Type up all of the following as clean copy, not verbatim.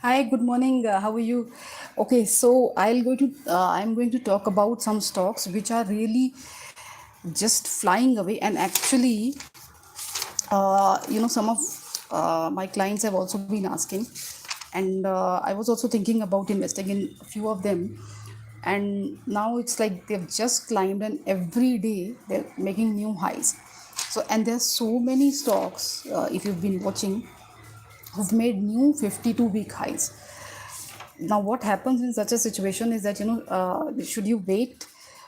Hi, good morning. How are you? Okay, so I'm going to talk about some stocks which are really just flying away, and actually, some of my clients have also been asking, and I was also thinking about investing in a few of them, and now it's like they've just climbed, and every day they're making new highs. So, and there's so many stocks. If you've been watching, who've made new 52-week highs. Now what happens in such a situation is that should you wait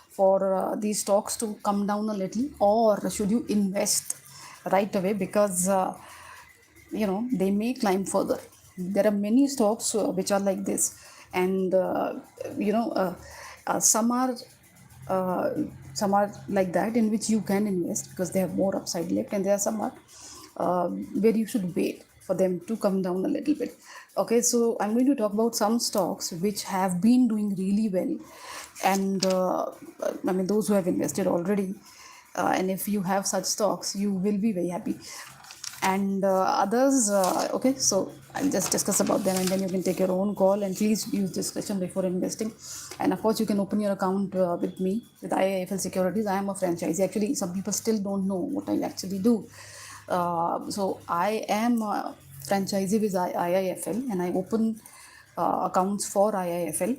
for these stocks to come down a little, or should you invest right away, because they may climb further. There are many stocks which are like this, and you know uh, some are uh, some are like that, in which you can invest because they have more upside left, and there are some are where you should wait for them to come down a little bit. Okay, so I'm going to talk about some stocks which have been doing really well, and I mean, those who have invested already, and if you have such stocks, you will be very happy. And others, okay, so I'll just discuss about them, and then you can take your own call, and please use discretion before investing. And of course, you can open your account with me with IIFL Securities. I am a franchisee. Actually, some people still don't know what I actually do. So I am a franchisee with IIFL, and I open accounts for IIFL,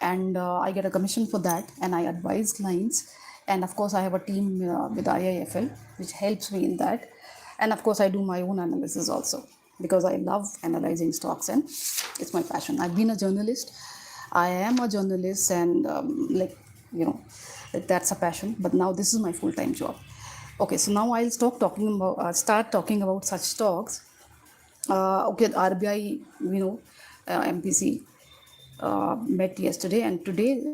and I get a commission for that, and I advise clients. And of course, I have a team with IIFL which helps me in that. And of course, I do my own analysis also, because I love analyzing stocks, and it's my passion. I've been a journalist. I am a journalist, and you know that's a passion, but now this is my full-time job. Okay, so now I'll start talking about such stocks. Okay, RBI, MPC met yesterday, and today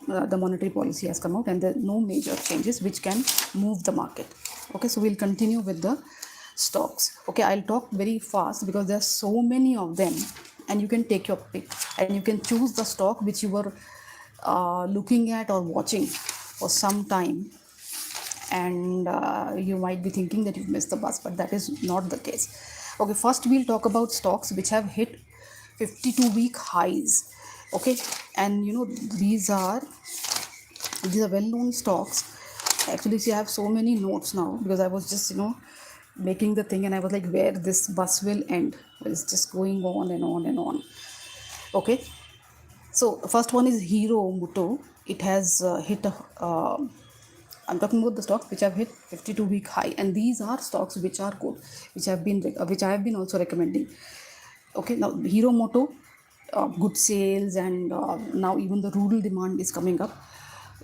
the monetary policy has come out, and there are no major changes which can move the market. Okay, so we'll continue with the stocks. Okay, I'll talk very fast because there are so many of them, and you can take your pick, and you can choose the stock which you were looking at or watching for some time, and you might be thinking that you've missed the bus, but that is not the case. Okay, first we'll talk about stocks which have hit 52-week highs. Okay, and these are well-known stocks. Actually, see, I have so many notes now because I was just making the thing, and I was like, where this bus will end. It's just going on and on and on. Okay, so the first one is Hero Muto. It has hit a I'm talking about the stocks which have hit 52-week high, and these are stocks which are good, which I have been also recommending. Okay, now Hero Moto, good sales, and now even the rural demand is coming up.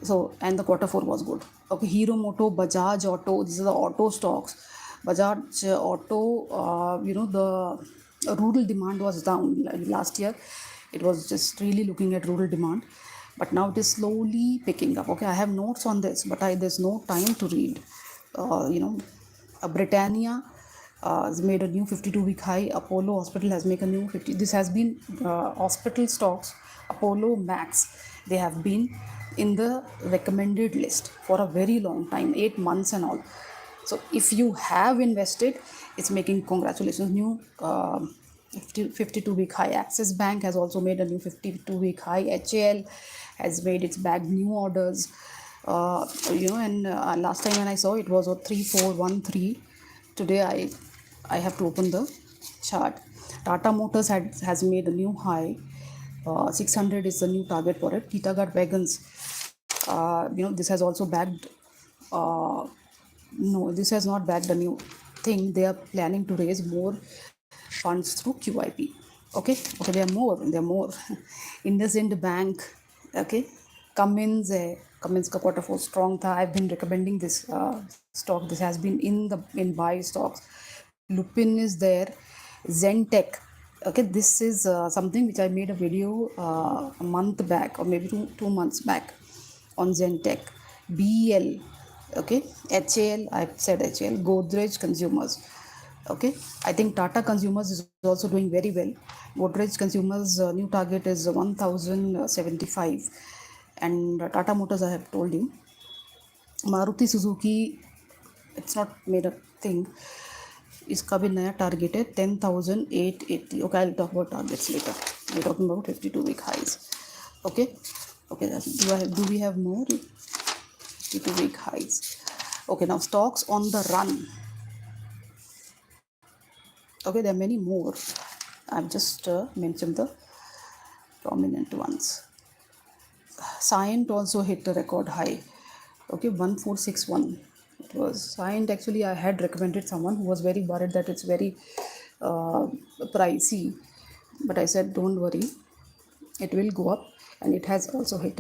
So, and the quarter four was good. Okay, Hero Moto, Bajaj Auto, these are the auto stocks. Bajaj Auto, the rural demand was down last year. It was just really looking at rural demand, but now it is slowly picking up. Okay, I have notes on this, but there's no time to read. Britannia has made a new 52-week high. Apollo Hospital has made a new 50. This has been hospital stocks. Apollo Max, they have been in the recommended list for a very long time, 8 months and all. So if you have invested, it's making congratulations. New 52-week high. Axis Bank has also made a new 52-week high. HAL has made its bagged new orders. And last time when I saw it was a 3413. Today I have to open the chart. Tata Motors has made a new high. 600 is the new target for it. Titagarh Wagons, this has also bagged. No, this has not bagged a new thing. They are planning to raise more funds through QIP. Okay, there are more. IndusInd Bank. Okay, Cummins का quarter four strong था. I've been recommending this stock. This has been in buy stocks. Lupin is there. Zentech. Okay, this is something which I made a video a month back, or maybe two months back, on Zentech. BL. Okay, HAL. I've said HAL. Godrej Consumers. Okay, I think Tata Consumers is also doing very well. Godrej Consumers new target is 1075, and Tata Motors, I have told you. Maruti Suzuki, it's not made a thing. इसका भी नया target है 10,880. Okay, I'll talk about targets later. We're talking about 52-week highs. Okay, do we have more 52-week highs? Okay, now stocks on the run. Okay, there are many more. I've just mentioned the prominent ones. Scient also hit a record high. Okay, 1461. It was Scient. Actually, I had recommended someone who was very worried that it's very pricey, but I said don't worry, it will go up, and it has also hit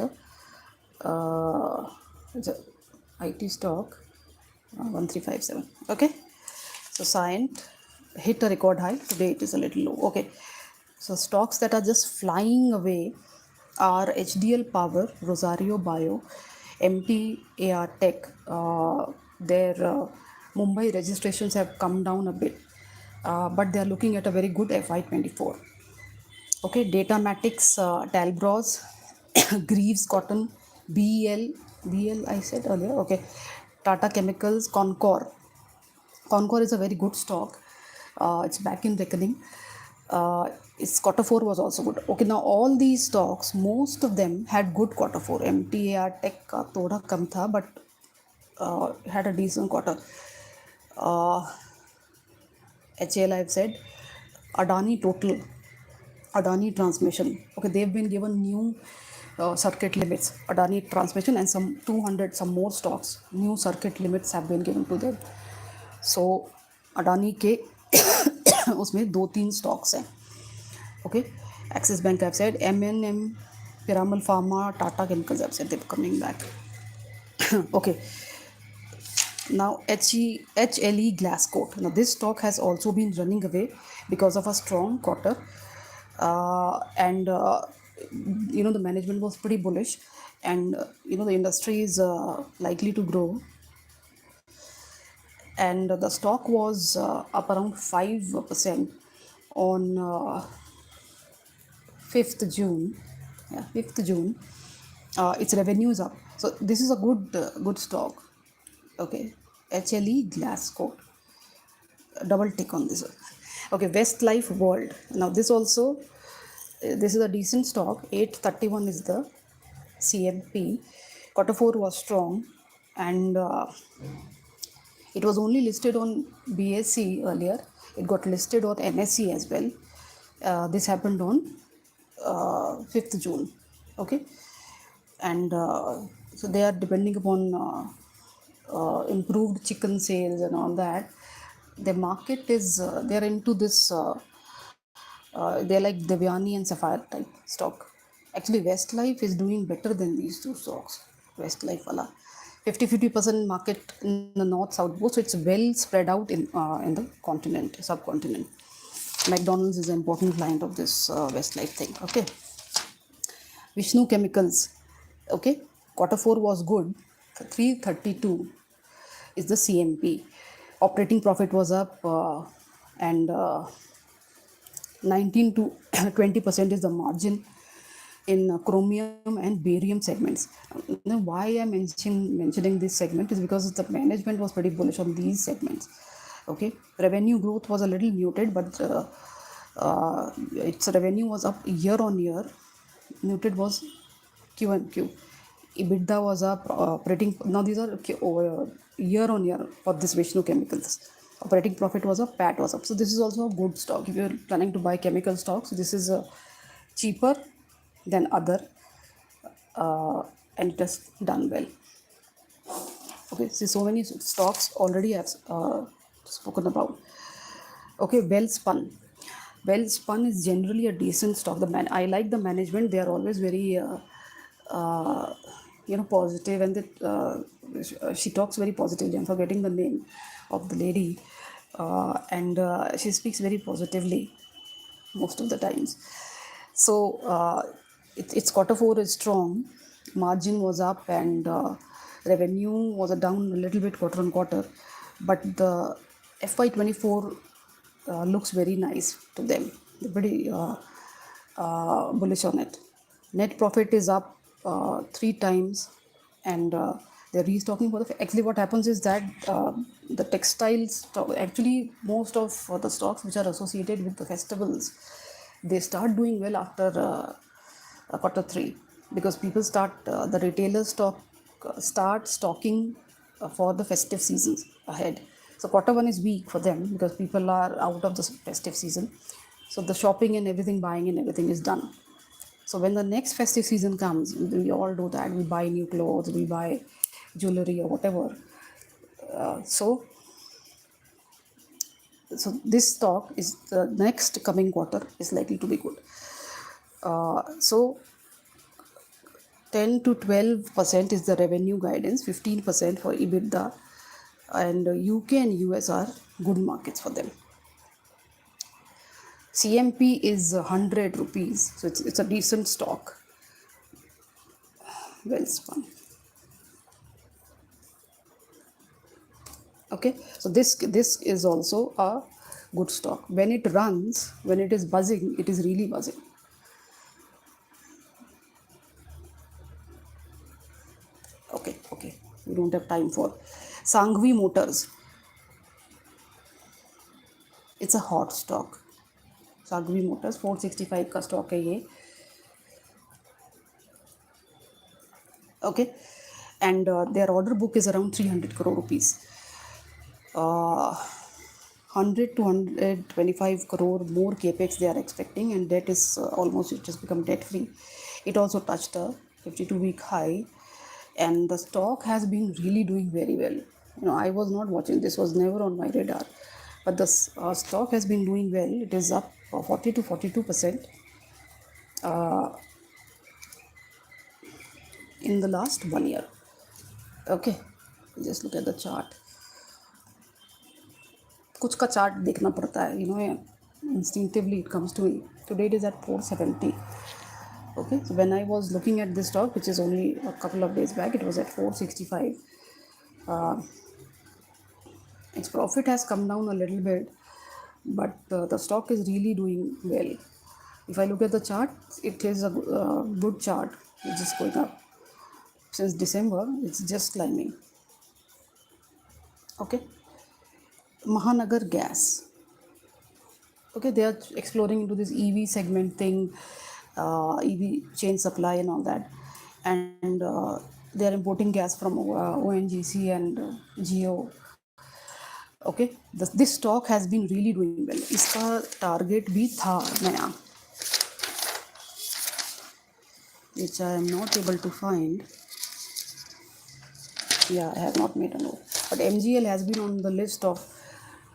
it's a IT stock 1357. Okay, so Scient hit a record high. Today it is a little low. Okay, so stocks that are just flying away are HDL Power, Rosario Bio, MTAR Tech. Their Mumbai registrations have come down a bit, but they are looking at a very good FY24. Okay, Datamatics, Talbros, Greaves Cotton, BL I said earlier. Okay, Tata Chemicals, Concor. Concor is a very good stock. It's back in reckoning. Its quarter four was also good. Okay, now all these stocks, most of them had good quarter four. MTAR Tech का थोड़ा कम था, but had a decent quarter. HAL I've said. Adani Total, Adani Transmission. Okay, they've been given new circuit limits. Adani Transmission and some 200 some more stocks. New circuit limits have been given to them. So Adani के उसमें 2-3 stocks हैं. Okay, Axis Bank I've said, M&M, Piramal Pharma, Tata Chemicals I've said they're coming back. Okay, now HLE Glasscoat. Now this stock has also been running away because of a strong quarter, and the management was pretty bullish, and the industry is likely to grow, and the stock was up around 5% on 5th June. Yeah, 5th June. Its revenue is up. So this is a good stock. Okay, HLE Glasscoat. Double tick on this. Okay, Westlife World. Now this is a decent stock. 831 is the CMP. Quarter 4 was strong, and it was only listed on BSE earlier. It got listed on NSE as well. This happened on 5th June. Okay, and so they are depending upon improved chicken sales and all that. The market is they're into this. They're like Devyani and Sapphire type stock. Actually, Westlife is doing better than these two stocks. Westlife wala 50% market in the north south both, so it's well spread out in the subcontinent. McDonald's is an important client of this Westlife thing. Okay, Vishnu Chemicals. Okay, quarter 4 was good. 332 is the CMP. Operating profit was up, and 19 to 20% is the margin in chromium and barium segments. Now, why I'm mentioning this segment is because the management was pretty bullish on these segments. Okay, revenue growth was a little muted, but its revenue was up year on year. Muted was Q and Q. EBITDA was up. Now these are year on year for this Vishnu Chemicals. Operating profit was up, PAT was up. So this is also a good stock. If you're planning to buy chemical stocks, this is cheaper than other, and it has done well. Okay, so many stocks already I've spoken about. Okay, Welspun. Welspun is generally a decent stock. I like the management. They are always very positive, and she talks very positively. I'm forgetting the name of the lady, and she speaks very positively most of the times. So its quarter 4 is strong. Margin was up, and revenue was down a little bit quarter on quarter, but the FY24 looks very nice to them. They're pretty bullish on it. Net profit is up 3 times, and They're restocking for actually what happens is that the textiles stock, actually most of the stocks which are associated with the festivals, they start doing well after quarter three, because people start the retailers start stocking for the festive seasons ahead. So quarter one is weak for them because people are out of the festive season, so the shopping and everything, buying and everything is done. So when the next festive season comes, we all do that. We buy new clothes, we buy jewelry or whatever. So this stock is the next coming quarter is likely to be good. So 10 to 12% is the revenue guidance, 15% for EBITDA, and UK and US are good markets for them. CMP is 100 rupees, so it's a decent stock. Well spun. Okay, so this is also a good stock. When it runs, when it is buzzing, it is really buzzing. Okay, we don't have time for Sangvi Motors. It's a hot stock. Sangvi Motors 465 का stock है ये. Okay, and their order book is around 300 crore rupees. 100 to 125 crore more capex they are expecting, and debt is almost, it has become debt free. It also touched a 52-week high, and the stock has been really doing very well. I was not watching, this was never on my radar, but the stock has been doing well. It is up 40 to 42% in the last 1 year. Okay, just look at the chart. कुछ का chart देखना पड़ता है, instinctively it comes to me. Today it is at 470. Okay, so when I was looking at this stock, which is only a couple of days back, it was at 465. Its profit has come down a little bit, but the stock is really doing well. If I look at the chart, it is a good chart. It's just going up. Since December, it's just climbing. Okay. Mahanagar Gas. Okay, they are exploring into this EV segment thing, EV chain supply and all that. And they are importing gas from ONGC and Geo. Okay, this stock has been really doing well. इसका target भी था नया, which I am not able to find. Yeah, I have not made a note. But MGL has been on the list of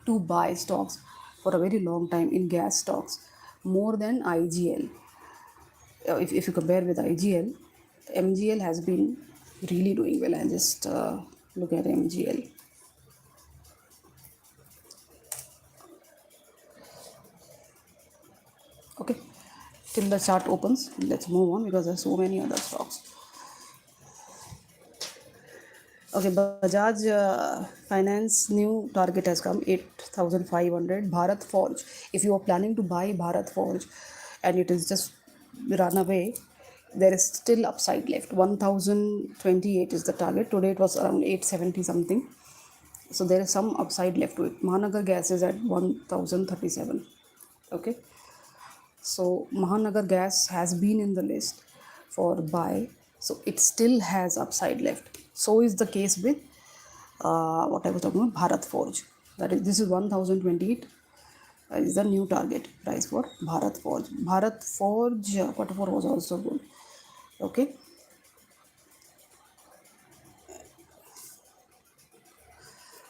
to buy stocks for a very long time in gas stocks, more than IGL. If you compare with IGL, MGL has been really doing well. I just look at MGL. Okay, till the chart opens, let's move on because there are so many other stocks. Okay, Bajaj Finance new target has come, 8,500. Bharat Forge. If you are planning to buy Bharat Forge and it is just run away, there is still upside left. 1,028 is the target. Today it was around 870 something. So there is some upside left to it. Mahanagar Gas is at 1,037. Okay. So Mahanagar Gas has been in the list for buy. So it still has upside left. So is the case with what I was talking about, Bharat Forge. This is 1,028 is the new target price for Bharat Forge. Bharat Forge quarter four was also good. Okay.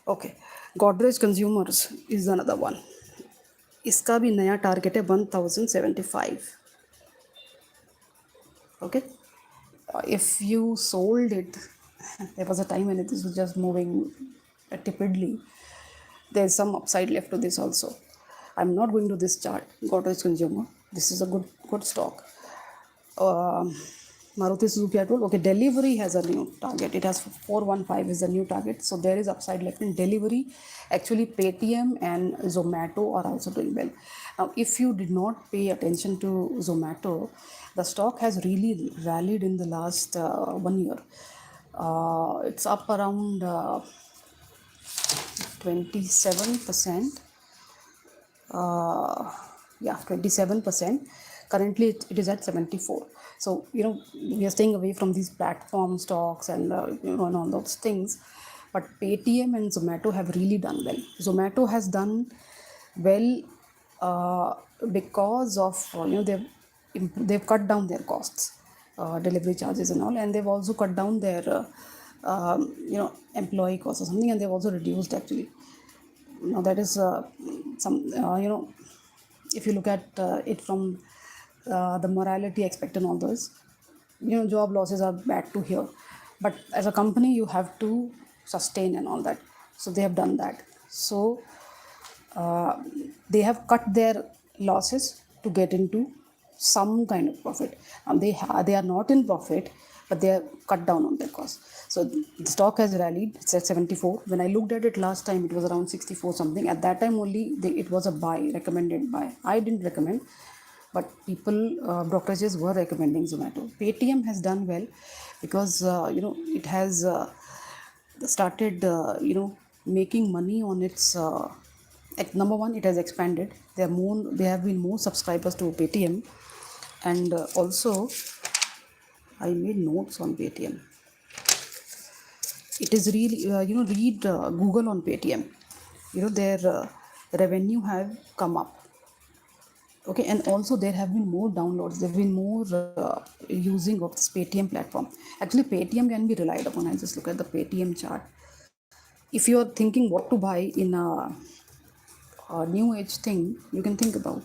Okay. Godrej Consumers is another one. इसका भी नया target है 1,075. Okay. If you sold it, there was a time when it was just moving tepidly. There's some upside left to this also. I'm not going to this chart. Godrej Consumer. This is a good stock. Maruti Suzuki, I told. Okay, delivery has a new target. It has 415 is the new target. So there is upside left in delivery. Actually, Paytm and Zomato are also doing well. Now, if you did not pay attention to Zomato, the stock has really rallied in the last 1 year. It's up around 27%. uh, yeah, 27%. Currently it is at 74. So we are staying away from these platform stocks and and all those things. But Paytm and Zomato have really done well. Zomato has done well uh, because of they've cut down their costs, delivery charges and all, and they've also cut down their employee costs or something, and they've also reduced actually. Now that is some if you look at it from the morality aspect and all those, job losses are bad to hear, but as a company you have to sustain and all that. So they have done that. So uh, they have cut their losses to get into some kind of profit. They are not in profit, but they are cut down on their costs. So the stock has rallied. It's at 74. When I looked at it last time, it was around 64 something. At that time only, it was a buy, recommended buy. I didn't recommend, but people, brokerages were recommending Zomato. Paytm has done well because it has started making money on its number one, it has expanded. There have been more subscribers to Paytm. And also I made notes on Paytm. It is really read Google on Paytm. Their revenue have come up. Okay, and also there have been more downloads. There have been more using of this Paytm platform. Actually, Paytm can be relied upon. I just look at the Paytm chart. If you are thinking what to buy in a new age thing, you can think about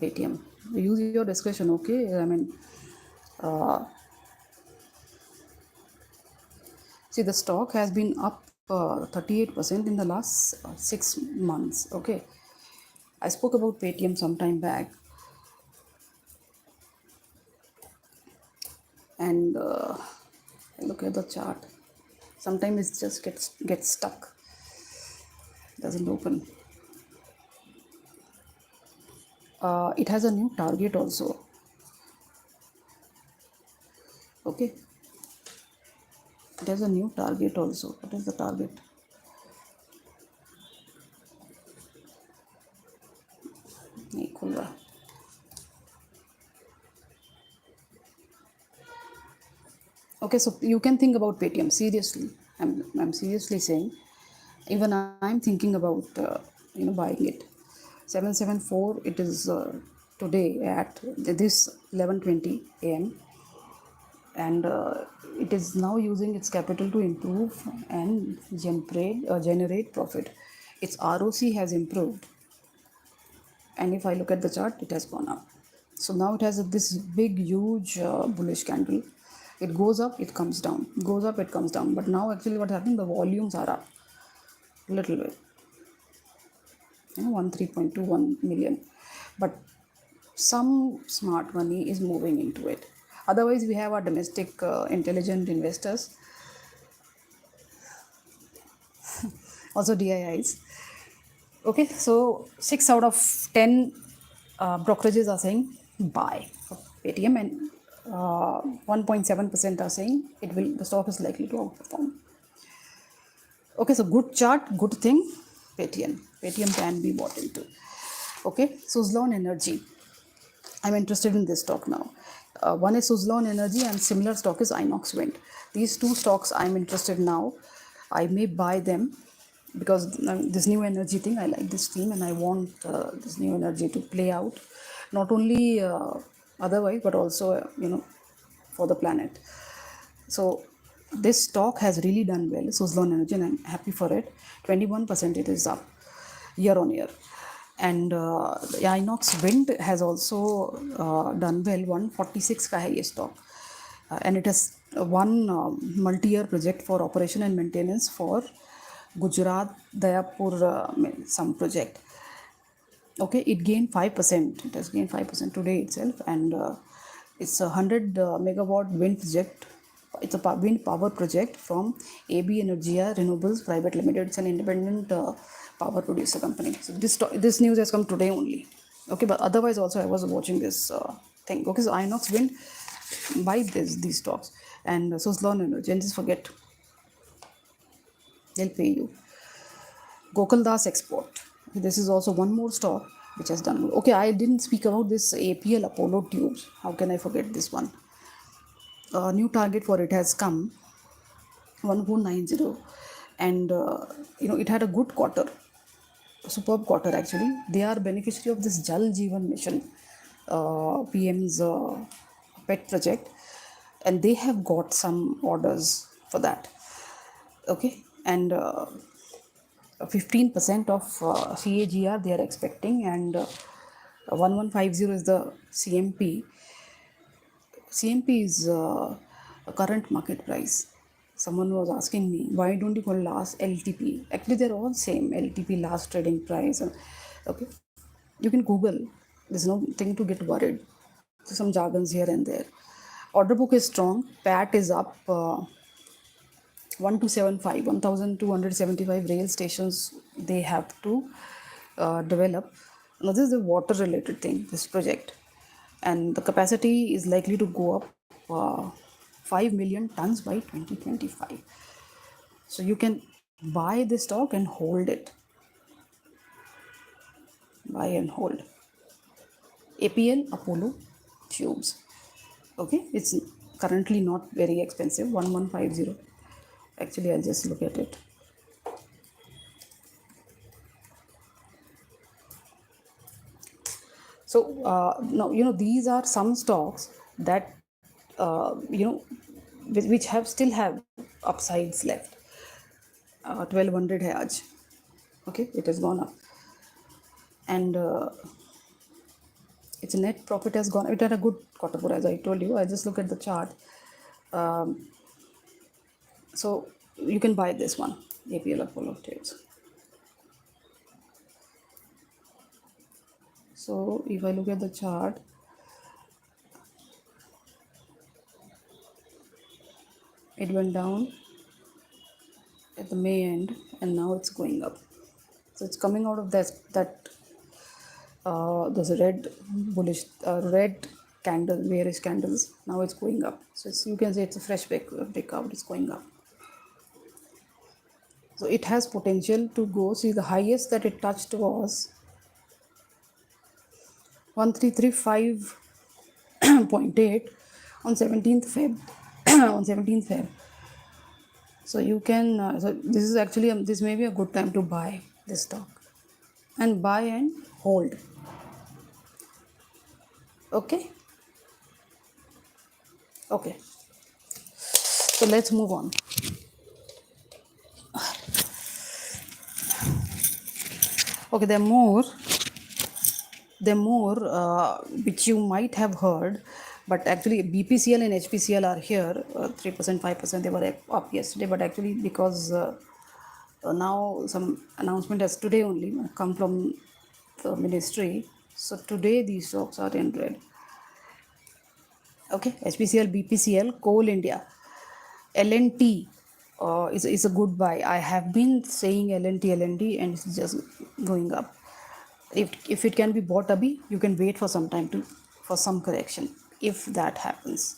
Paytm. Use your discretion. Okay, I mean, uh, see, the stock has been up 38% in the last 6 months. Okay, I spoke about Paytm some time back, and look at the chart. Sometimes it just gets stuck, doesn't open. It has a new target also. Okay, it has a new target also. What is the target? नहीं खुल रहा. Okay, so you can think about Paytm seriously. I'm seriously saying, even I'm thinking about buying it. 774. It is today at this 11:20 a.m. and it is now using its capital to improve and generate profit. Its ROC has improved, and if I look at the chart, it has gone up. So now it has this big huge bullish candle. It goes up, it comes down, goes up, it comes down. But now actually what's happening, the volumes are up a little bit, 13.21 million, but some smart money is moving into it. Otherwise we have our domestic intelligent investors, also DIIs. Okay, so 6 out of 10 brokerages are saying buy for Paytm, and 1.7% are saying the stock is likely to outperform. Okay, so good chart, good thing. Paytm can be bought into. Okay, Suzlon Energy. I'm interested in this stock now. One is Suzlon Energy and similar stock is Inox Wind. These two stocks I'm interested now. I may buy them because this new energy thing, I like this theme and I want this new energy to play out, not only otherwise but also for the planet. So this stock has really done well, Suzlon Energy, and I'm happy for it. 21% it is up year on year. And Inox Wind has also done well, 146 ka hai ye stock. And it has one multi-year project for operation and maintenance for Gujarat Dayapur some project. Okay, it gained 5%. It has gained 5% today itself, and it's a 100 megawatt wind project. It's a wind power project from AB Energia Renewables Private Limited. It's an independent power producer company. So this news has come today only. Okay, but otherwise also I was watching this thing. Okay, so Inox Wind buy these stocks. And Suzlon Energy, and just forget, they'll pay you. Gokaldas Export. This is also one more stock which has done good. Okay, I didn't speak about this APL Apollo Tubes. How can I forget this one? A new target for it has come, 1490, and it had a good quarter, superb quarter actually. They are beneficiary of this Jal Jeevan mission, PM's pet project, and they have got some orders for that. Okay, and 15% of CAGR they are expecting, and 1150 is the CMP. CMP is a current market price. Someone was asking me, why don't you call last LTP? Actually, they're all same. LTP, last trading price. Okay, you can Google. There's no thing to get worried. So some jargons here and there. Order book is strong. PAT is up 1275, 1275 rail stations they have to develop. Now, this is a water related thing, this project. And the capacity is likely to go up 5 million tons by 2025. So you can buy this stock and hold it. Buy and hold. APL Apollo Tubes. Okay, it's currently not very expensive, 1150. Actually, I'll just look at it. So now, these are some stocks that which have still have upsides left. 1200 hai aaj. Okay, it has gone up, and its net profit has gone. It had a good quarter, as I told you. I just look at the chart. So you can buy this one, APL Apollo Tubes. So if I look at the chart, it went down at the May end, and now it's going up. So it's coming out of that there's a red bullish red candle, bearish candles. Now it's going up. So you can say it's a fresh breakout. It's going up. So it has potential to go. See, the highest that it touched was 1335.8 on 17th Feb. On 17th Feb. So you can. So this is actually this may be a good time to buy this stock, and buy and hold. Okay. Okay. So let's move on. Okay, there are more which you might have heard, but actually BPCL and HPCL are here, 3%, 5%. They were up yesterday, but actually because now some announcement has today only come from the ministry. So today these stocks are in red. Okay, HPCL, BPCL, Coal India, LNT is a good buy. I have been saying LNT, and it's just going up. If it can be bought abhi, you can wait for some time for some correction if that happens.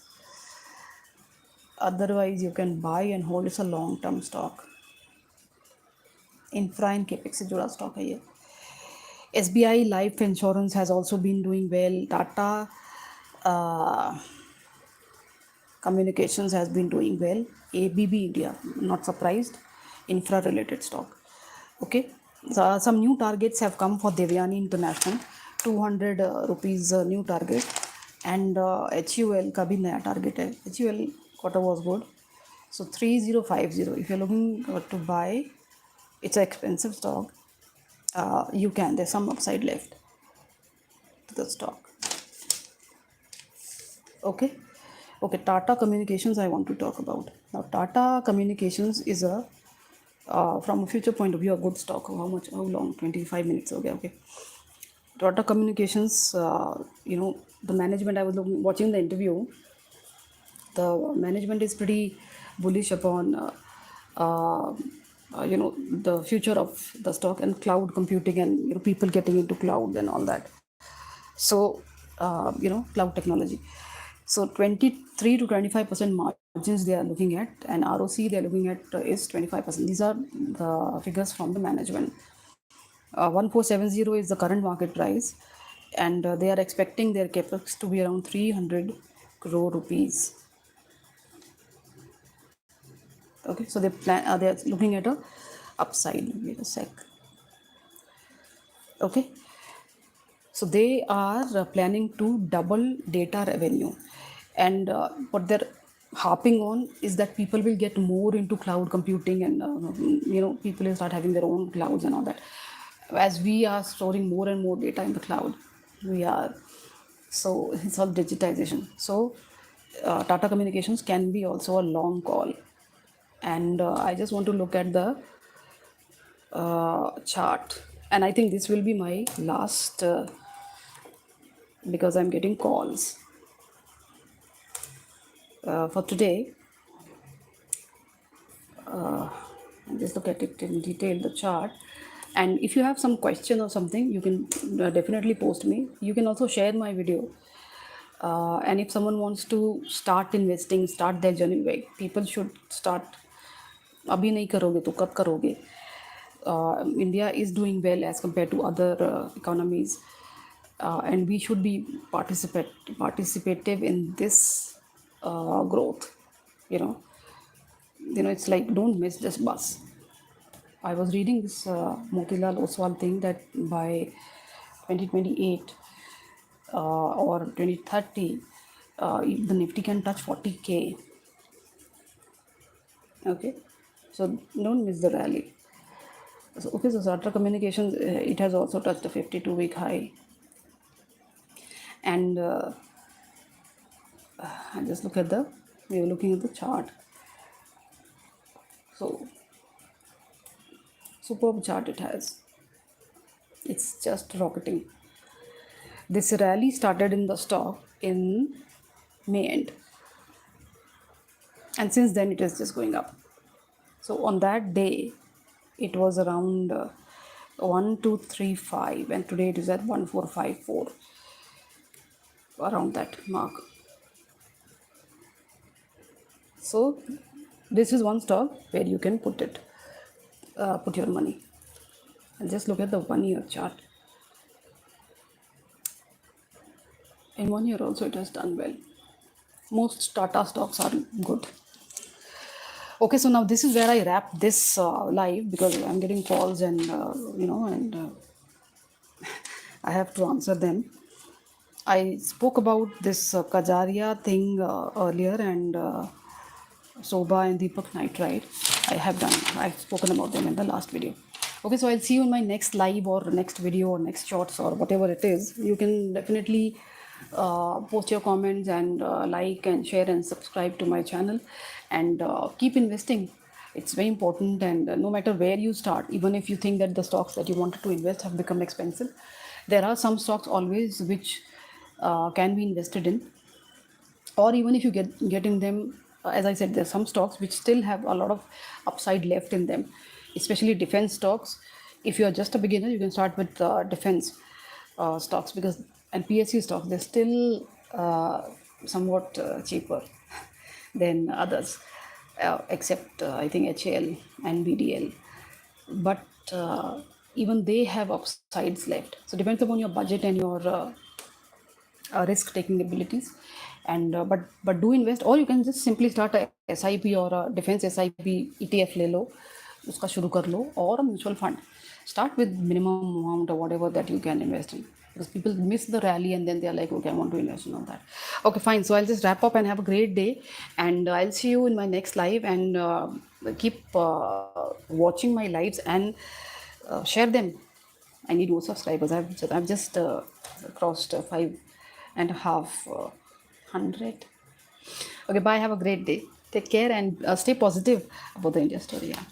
Otherwise, you can buy and hold. It's a long-term stock. Infra and capex से जुड़ा stock है ये. SBI Life Insurance has also been doing well. Tata Communications has been doing well. ABB India, not surprised. Infra related stock. Okay. So some new targets have come for Devyani International. 200 rupees new target. And HUL का भी नया target है. HUL quarter was good. So 3050. If you're looking to buy, it's an expensive stock. You can. There's some upside left to the stock. Okay. Okay, Tata Communications I want to talk about. Now, Tata Communications is from a future point of view, a good stock. How long? 25 minutes. Okay. Tata Communications, the management, I was watching the interview. The management is pretty bullish upon, the future of the stock and cloud computing and, people getting into cloud and all that. So, cloud technology. So 23 to 25% margins they are looking at, and ROC they are looking at is 25%. These are the figures from the management. 1470 is the current market price, and they are expecting their capex to be around 300 crore rupees. Okay, so they are looking at a upside. Wait a sec. Okay, so they are planning to double data revenue, and what they're harping on is that people will get more into cloud computing, and people will start having their own clouds and all that. As we are storing more and more data in the cloud, we are, so it's all digitization. So Tata Communications can be also a long call, and I just want to look at the chart, and I think this will be my last because I'm getting calls for today. And just look at it in detail, the chart. And if you have some question or something, you can definitely post me. You can also share my video. And if someone wants to start investing, start their journey, way, people should start. अभी नहीं करोगे तो कब करोगे? India is doing well as compared to other economies, and we should be participative in this growth. It's like, don't miss this bus. I was reading this Motilal Oswal thing that by 2028 or 2030, the Nifty can touch 40K. Okay, so don't miss the rally. So Tata Communications, it has also touched a 52-week high. And I just we are looking at the chart. So superb chart it has. It's just rocketing. This rally started in the stock in May end, and since then it is just going up. So on that day it was around 1235, and today it is at 1454, around that mark. So this is one stock where you can put your money. And just look at the 1 year chart. In 1 year also it has done well. Most Tata stocks are good. Okay, so now this is where I wrap this live, because I'm getting calls, and I have to answer them. I spoke about this Kajaria thing earlier, and Soba and Deepak Nitrite. I've spoken about them in the last video. Okay, so I'll see you in my next live or next video or next shorts or whatever it is. You can definitely post your comments and like and share and subscribe to my channel, and keep investing. It's very important, and no matter where you start, even if you think that the stocks that you wanted to invest have become expensive, there are some stocks always which can be invested in. Or even if you get in them, as I said, there are some stocks which still have a lot of upside left in them, especially defense stocks. If you are just a beginner, you can start with defense stocks, and PSU stocks, they're still somewhat cheaper than others, except I think HAL and BDL. But even they have upsides left. So depends upon your budget and your risk taking abilities. And but do invest, or you can just simply start a SIP or a defense SIP ETF ले लो, उसका शुरू कर लो, or a mutual fund. Start with minimum amount or whatever that you can invest in, because people miss the rally and then they're like, okay, I want to invest in all that. Okay, fine. So I'll just wrap up and have a great day, and I'll see you in my next live, and keep watching my lives and share them. I need more subscribers. I've just crossed 5,500. Okay, bye. Have a great day. Take care, and stay positive about the India story. Yeah.